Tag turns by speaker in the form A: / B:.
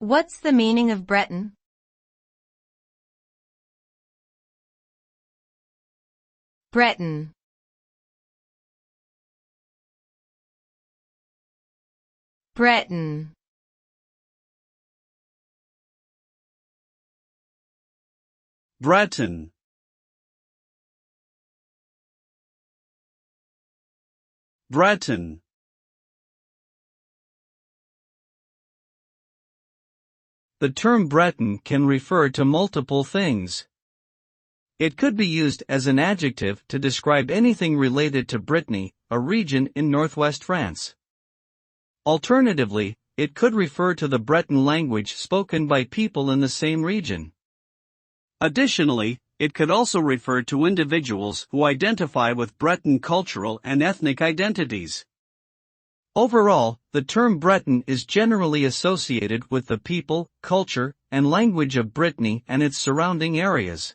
A: What's the meaning of Breton? Breton. Breton.
B: Breton. Breton. The term Breton can refer to multiple things. It could be used as an adjective to describe anything related to Brittany, a region in northwest France. Alternatively, it could refer to the Breton language spoken by people in the same region. Additionally, it could also refer to individuals who identify with Breton cultural and ethnic identities. Overall, the term Breton is generally associated with the people, culture, and language of Brittany and its surrounding areas.